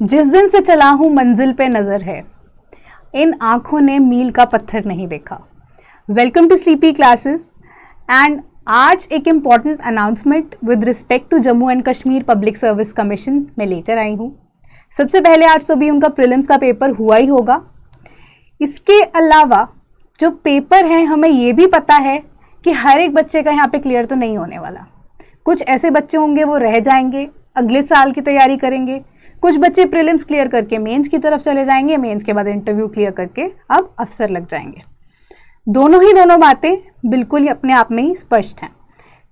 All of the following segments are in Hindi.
जिस दिन से चला हूँ मंजिल पे नजर है, इन आंखों ने मील का पत्थर नहीं देखा। Welcome to sleepy classes. And आज एक important announcement with respect to Jammu and Kashmir public service commission में लेकर आई हूँ। सबसे पहले आज तो भी उनका प्रीलिम्स का पेपर हुआ ही होगा। इसके अलावा जो पेपर है, हमें ये भी पता है कि हर एक बच्चे का यहाँ पे क्लियर तो नहीं होने वाला। कुछ ऐसे बच्चे होंगे वो रह जाएंगे, अगले साल की तैयारी करेंगे। कुछ बच्चे प्रीलिम्स क्लियर करके मेंस की तरफ चले जाएंगे, मेंस के बाद इंटरव्यू क्लियर करके अब अफसर लग जाएंगे। दोनों बातें बिल्कुल ही अपने आप में ही स्पष्ट हैं।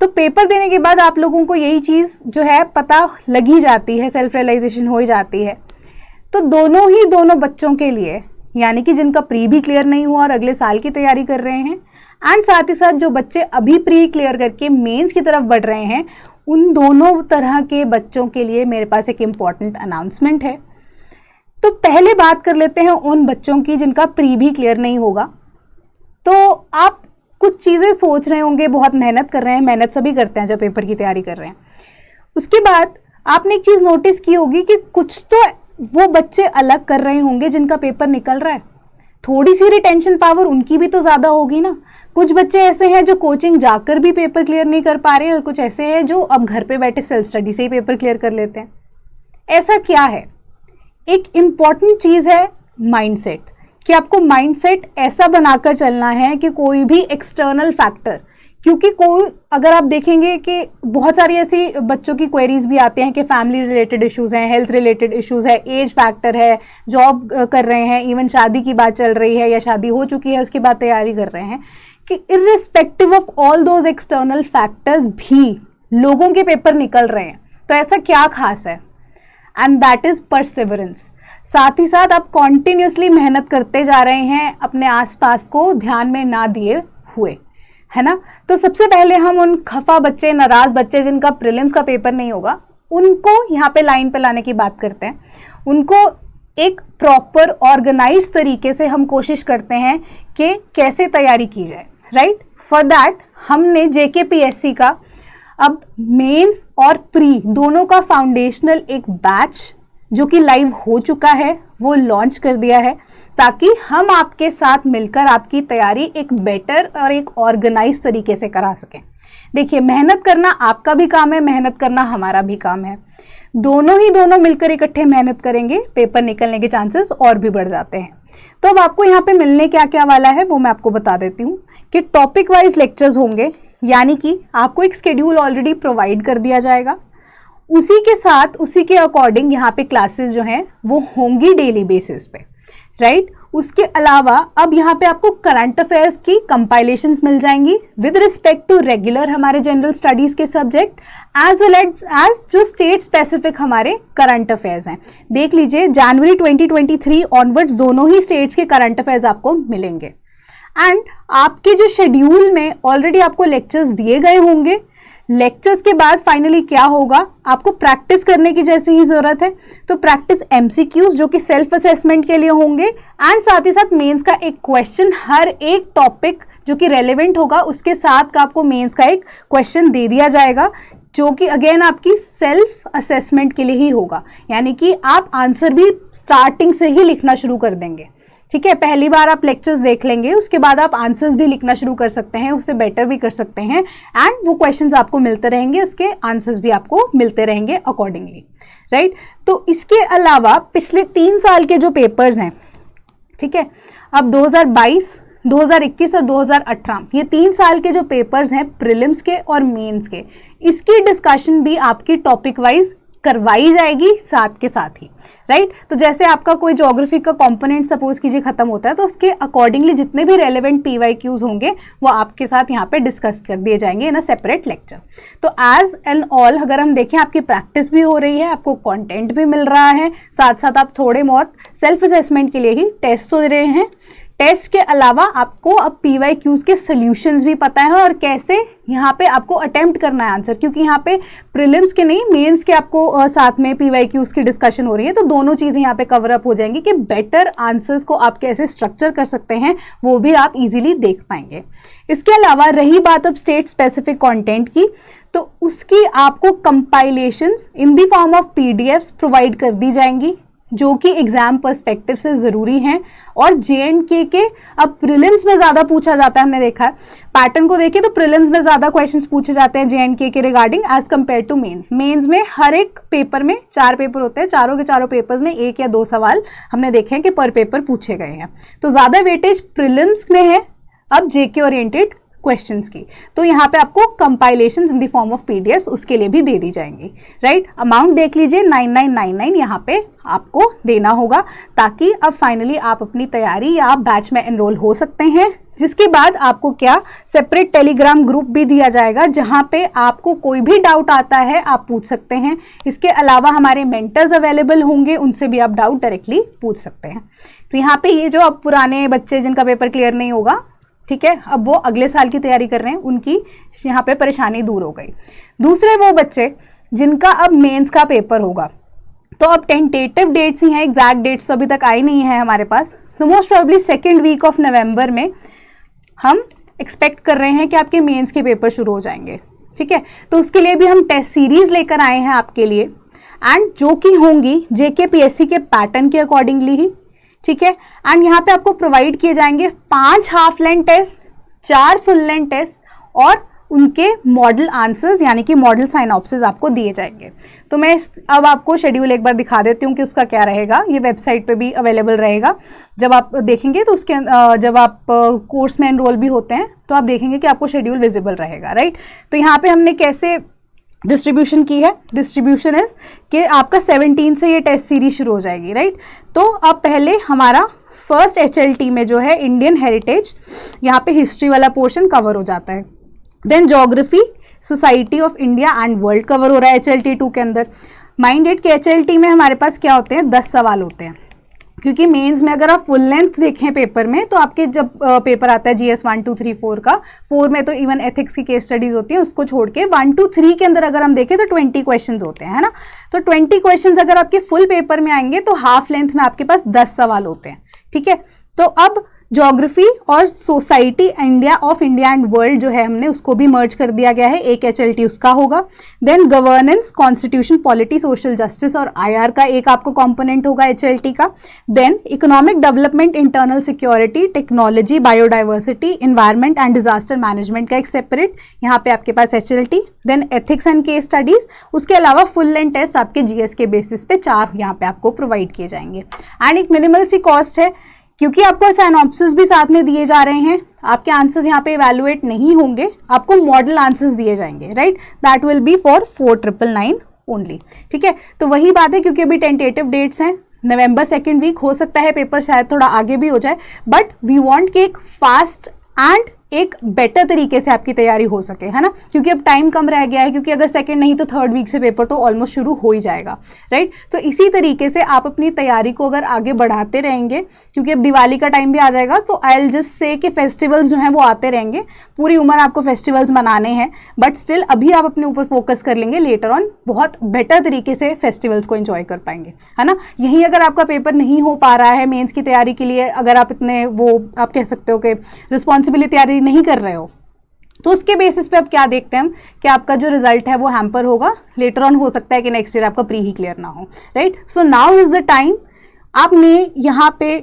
तो पेपर देने के बाद आप लोगों को यही चीज़ जो है पता लग ही जाती है, सेल्फ रियलाइजेशन हो ही जाती है। तो दोनों बच्चों के लिए, यानी कि जिनका प्री भी क्लियर नहीं हुआ और अगले साल की तैयारी कर रहे हैं, एंड साथ ही साथ जो बच्चे अभी प्री क्लियर करके मेंस की तरफ बढ़ रहे हैं, उन दोनों तरह के बच्चों के लिए मेरे पास एक इम्पॉर्टेंट अनाउंसमेंट है। तो पहले बात कर लेते हैं उन बच्चों की जिनका प्री भी क्लियर नहीं होगा। तो आप कुछ चीज़ें सोच रहे होंगे, बहुत मेहनत कर रहे हैं, मेहनत सभी करते हैं जब पेपर की तैयारी कर रहे हैं। उसके बाद आपने एक चीज़ नोटिस की होगी कि कुछ तो वो बच्चे अलग कर रहे होंगे जिनका पेपर निकल रहा है। थोड़ी सी रिटेंशन पावर उनकी भी तो ज़्यादा होगी ना। कुछ बच्चे ऐसे हैं जो कोचिंग जाकर भी पेपर क्लियर नहीं कर पा रहे हैं, और कुछ ऐसे हैं जो अब घर पे बैठे सेल्फ स्टडी से ही पेपर क्लियर कर लेते हैं। ऐसा क्या है? एक इम्पॉर्टेंट चीज़ है माइंडसेट, कि आपको माइंडसेट ऐसा बनाकर चलना है कि कोई भी एक्सटर्नल फैक्टर, क्योंकि कोई अगर आप देखेंगे कि बहुत सारी ऐसी बच्चों की क्वेरीज भी आते हैं कि फैमिली रिलेटेड इश्यूज़ हैं, हेल्थ रिलेटेड इश्यूज़ है, एज फैक्टर है, जॉब कर रहे हैं, इवन शादी की बात चल रही है या शादी हो चुकी है उसके बाद तैयारी कर रहे हैं, कि irrespective of all those external factors भी लोगों के पेपर निकल रहे हैं। तो ऐसा क्या खास है? And that is perseverance. साथ ही साथ आप कॉन्टिन्यूसली मेहनत करते जा रहे हैं, अपने आसपास को ध्यान में ना दिए हुए, है ना। तो सबसे पहले हम उन खफा बच्चे, नाराज बच्चे जिनका प्रीलिम्स का पेपर नहीं होगा, उनको यहाँ पे लाइन पे लाने की बात करते हैं। उनको एक प्रॉपर ऑर्गेनाइज तरीके से हम कोशिश करते हैं कि कैसे तैयारी की जाए, राइट। फॉर दैट हमने JKPSC का अब मेंस और प्री दोनों का फाउंडेशनल एक बैच जो कि लाइव हो चुका है वो लॉन्च कर दिया है, ताकि हम आपके साथ मिलकर आपकी तैयारी एक बेटर और एक ऑर्गेनाइज तरीके से करा सकें। देखिए, मेहनत करना आपका भी काम है, मेहनत करना हमारा भी काम है। दोनों मिलकर इकट्ठे मेहनत करेंगे, पेपर निकलने के चांसेस और भी बढ़ जाते हैं। तो अब आपको यहाँ पे मिलने क्या क्या वाला है वो मैं आपको बता देती हूँ कि टॉपिक वाइज लेक्चर्स होंगे, यानी कि आपको एक शेड्यूल ऑलरेडी प्रोवाइड कर दिया जाएगा। उसी के साथ उसी के अकॉर्डिंग यहाँ पे क्लासेस जो हैं वो होंगी डेली बेसिस पे, राइट। उसके अलावा अब यहाँ पे आपको करंट अफेयर्स की कंपाइलेशंस मिल जाएंगी विद रिस्पेक्ट टू रेगुलर हमारे जनरल स्टडीज के सब्जेक्ट, एज वेल एज जो स्टेट स्पेसिफिक हमारे करंट अफेयर्स हैं। देख लीजिए, जनवरी 2023 ऑनवर्ड्स दोनों ही स्टेट्स के करंट अफेयर्स आपको मिलेंगे। एंड आपके जो शेड्यूल में ऑलरेडी आपको लेक्चर्स दिए गए होंगे। लेक्चर्स के बाद फाइनली क्या होगा, आपको प्रैक्टिस करने की जैसे ही जरूरत है, तो प्रैक्टिस MCQs जो कि सेल्फ असेसमेंट के लिए होंगे, एंड साथ ही साथ मेंस का एक क्वेश्चन, हर एक टॉपिक जो कि रेलेवेंट होगा उसके साथ का आपको मेंस का एक क्वेश्चन दे दिया जाएगा, जो कि अगेन आपकी सेल्फ असेसमेंट के लिए ही होगा। यानी कि आप आंसर भी स्टार्टिंग से ही लिखना शुरू कर देंगे, ठीक है। पहली बार आप लेक्चर्स देख लेंगे, उसके बाद आप आंसर्स भी लिखना शुरू कर सकते हैं, उससे बेटर भी कर सकते हैं, एंड वो क्वेश्चंस आपको मिलते रहेंगे, उसके आंसर्स भी आपको मिलते रहेंगे अकॉर्डिंगली, राइट। तो इसके अलावा पिछले 3 साल के जो पेपर्स हैं, ठीक है, अब 2022, 2021 और 2018 ये 3 साल के जो पेपर्स हैं प्रीलिम्स के और मेंस के, इसकी डिस्कशन भी आपकी टॉपिक वाइज करवाई जाएगी साथ के साथ ही, राइट। तो जैसे आपका कोई ज्योग्राफी का कंपोनेंट सपोज कीजिए खत्म होता है, तो उसके अकॉर्डिंगली जितने भी रेलेवेंट PYQs होंगे वो आपके साथ यहाँ पे डिस्कस कर दिए जाएंगे इन अ सेपरेट लेक्चर। तो एज एंड ऑल अगर हम देखें, आपकी प्रैक्टिस भी हो रही है, आपको कंटेंट भी मिल रहा है, साथ साथ आप थोड़े बहुत सेल्फ असेसमेंट के लिए ही टेस्ट दे रहे हैं। टेस्ट के अलावा आपको अब PYQs के सॉल्यूशंस भी पता है और कैसे यहाँ पे आपको अटेम्प्ट करना है आंसर, क्योंकि यहाँ पे प्रीलिम्स के नहीं मेंस के आपको साथ में PYQs की डिस्कशन हो रही है। तो दोनों चीजें यहाँ पे कवर अप हो जाएंगी कि बेटर आंसर्स को आप कैसे स्ट्रक्चर कर सकते हैं, वो भी आप इजीली देख पाएंगे। इसके अलावा रही बात अब स्टेट स्पेसिफिक कंटेंट की, तो उसकी आपको compilations in the form of PDFs provide कर दी जाएंगी जो कि एग्जाम पर्सपेक्टिव से ज़रूरी हैं। और JNK के अब प्रीलिम्स में ज़्यादा पूछा जाता है, हमने देखा है पैटर्न को देखें तो प्रीलिम्स में ज़्यादा क्वेश्चंस पूछे जाते हैं JNK के regarding as compare to mains. Mains में हर एक पेपर में 4 पेपर होते हैं, चारों के चारों पेपर्स में 1 या 2 सवाल हमने देखे हैं कि पर पेपर पूछे गए हैं। तो ज़्यादा वेटेज प्रीलिम्स में है अब JK ओरिएंटेड क्वेश्चंस की। तो यहाँ पे आपको compilations in the form of PDFs उसके लिए भी दे दी जाएंगी, राइट। अमाउंट देख लीजिए 9999 यहाँ पे आपको देना होगा, ताकि अब फाइनली आप अपनी तैयारी या आप बैच में एनरोल हो सकते हैं। जिसके बाद आपको क्या सेपरेट टेलीग्राम ग्रुप भी दिया जाएगा, जहाँ पे आपको कोई भी डाउट आता है आप पूछ सकते हैं। इसके अलावा हमारे मेंटर्स अवेलेबल होंगे, उनसे भी आप डाउट डायरेक्टली पूछ सकते हैं। तो यहाँ पे ये जो अब पुराने बच्चे जिनका पेपर क्लियर नहीं होगा, ठीक है, अब वो अगले साल की तैयारी कर रहे हैं, उनकी यहाँ पे परेशानी दूर हो गई। दूसरे वो बच्चे जिनका अब मेंस का पेपर होगा, तो अब टेंटेटिव डेट्स ही हैं, एग्जैक्ट डेट्स तो अभी तक आई नहीं है हमारे पास। तो most probably 2nd week of November में हम एक्सपेक्ट कर रहे हैं कि आपके मेंस के पेपर शुरू हो जाएंगे, ठीक है। तो उसके लिए भी हम टेस्ट सीरीज लेकर आए हैं आपके लिए, एंड जो कि होंगी JK PSC के पैटर्न के अकॉर्डिंगली ही, ठीक है। एंड यहाँ पे आपको प्रोवाइड किए जाएंगे 5 half length test, 4 full length test और उनके मॉडल आंसर्स यानी कि मॉडल साइनॉप्सिस आपको दिए जाएंगे। तो मैं अब आपको शेड्यूल एक बार दिखा देती हूँ कि उसका क्या रहेगा। ये वेबसाइट पे भी अवेलेबल रहेगा, जब आप देखेंगे तो उसके जब आप कोर्स में एनरोल भी होते हैं तो आप देखेंगे कि आपको शेड्यूल विजिबल रहेगा, राइट। तो यहाँ पे हमने कैसे डिस्ट्रीब्यूशन की है, डिस्ट्रीब्यूशन इज कि आपका 17 से ये टेस्ट सीरीज शुरू हो जाएगी, राइट। तो अब पहले हमारा फर्स्ट HLT में जो है इंडियन हेरिटेज, यहाँ पे हिस्ट्री वाला पोर्शन कवर हो जाता है। Then geography, society of India and world cover हो रहा है HLT 2 के अंदर। माइंड इट कि HLT में हमारे पास क्या होते हैं, 10 सवाल होते हैं, क्योंकि मेंस में अगर आप फुल लेंथ देखें पेपर में तो आपके जब पेपर आता है GS 1 2 3 4 का, 4 में तो इवन एथिक्स की केस स्टडीज होती है, उसको छोड़ के 1 2 3 के अंदर अगर हम देखें तो 20 क्वेश्चंस होते हैं, है ना। तो 20 क्वेश्चंस अगर आपके फुल पेपर में आएंगे तो हाफ लेंथ में आपके पास 10 सवाल होते हैं, ठीक है। तो अब ज्योग्राफी और society India of India and world जो है हमने उसको भी मर्ज कर दिया गया है, एक HLT उसका होगा। Then governance, constitution, polity, social justice और IR का एक आपको कंपोनेंट होगा HLT का। Then economic development, internal security, technology, biodiversity, environment and disaster management का एक सेपरेट यहाँ पे आपके पास HLT। Then ethics and case studies, उसके अलावा फुल लेंथ टेस्ट आपके GS के बेसिस पे 4 यहाँ पे आपको प्रोवाइड किए जाएंगे। एंड एक मिनिमल सी कॉस्ट है, क्योंकि आपको साइनॉप्सिस भी साथ में दिए जा रहे हैं, आपके आंसर्स यहाँ पे इवैल्यूएट नहीं होंगे, आपको मॉडल आंसर्स दिए जाएंगे, right. That will be for 4999 only, ठीक है। तो वही बात है, क्योंकि अभी टेंटेटिव डेट्स हैं, नवंबर 2nd वीक, हो सकता है पेपर शायद थोड़ा आगे भी हो जाए, बट वी वांट कि एक फास्ट एंड एक बेटर तरीके से आपकी तैयारी हो सके, है ना, क्योंकि अब टाइम कम रह गया है, क्योंकि अगर 2nd नहीं तो 3rd वीक से पेपर तो ऑलमोस्ट शुरू हो ही जाएगा, राइट। तो इसी तरीके से आप अपनी तैयारी को अगर आगे बढ़ाते रहेंगे, क्योंकि अब दिवाली का टाइम भी आ जाएगा, तो आई विल जस्ट से कि फेस्टिवल्स जो हैं वो आते रहेंगे, पूरी उम्र आपको फेस्टिवल्स मनाने हैं, बट स्टिल अभी आप अपने ऊपर फोकस कर लेंगे, लेटर ऑन बहुत बेटर तरीके से फेस्टिवल्स को एंजॉय कर पाएंगे, है ना। यहीं अगर आपका पेपर नहीं हो पा रहा है मेंस की तैयारी के लिए, अगर आप इतने वो आप कह सकते हो कि रिस्पॉन्सिबिलिटी तैयारी नहीं कर रहे हो, तो उसके बेसिस पे अब क्या देखते हैं हम कि आपका जो रिजल्ट है वो हैम्पर होगा, लेटर ऑन हो सकता है कि नेक्स्ट ईयर आपका प्री ही क्लियर ना हो, right. So now is the time, आपने यहाँ पे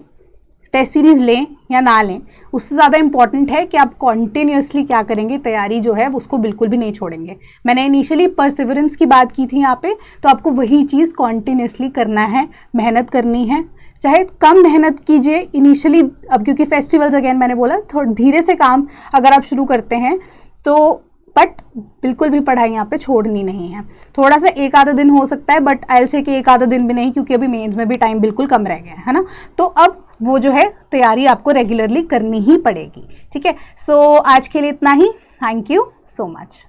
टेस्ट सीरीज लें या ना लें, उससे ज़्यादा इंपॉर्टेंट है कि आप कॉन्टिन्यूसली क्या करेंगे, तैयारी जो है उसको बिल्कुल भी नहीं छोड़ेंगे। मैंने इनिशियली परसिवरेंस की बात की थी यहाँ पे, तो आपको वही चीज़ कॉन्टिन्यूसली करना है, मेहनत करनी है, चाहे कम मेहनत कीजिए इनिशियली, अब क्योंकि फेस्टिवल्स अगेन मैंने बोला थोड़ा धीरे से काम अगर आप शुरू करते हैं तो, बट बिल्कुल भी पढ़ाई यहाँ पे छोड़नी नहीं है। थोड़ा सा एक आधा दिन हो सकता है, बट आई विल से कि एक आधा दिन भी नहीं, क्योंकि अभी मेंस में भी टाइम बिल्कुल कम रह गया है ना। तो अब वो जो है तैयारी आपको रेगुलरली करनी ही पड़ेगी, ठीक है। सो आज के लिए इतना ही, थैंक यू सो मच।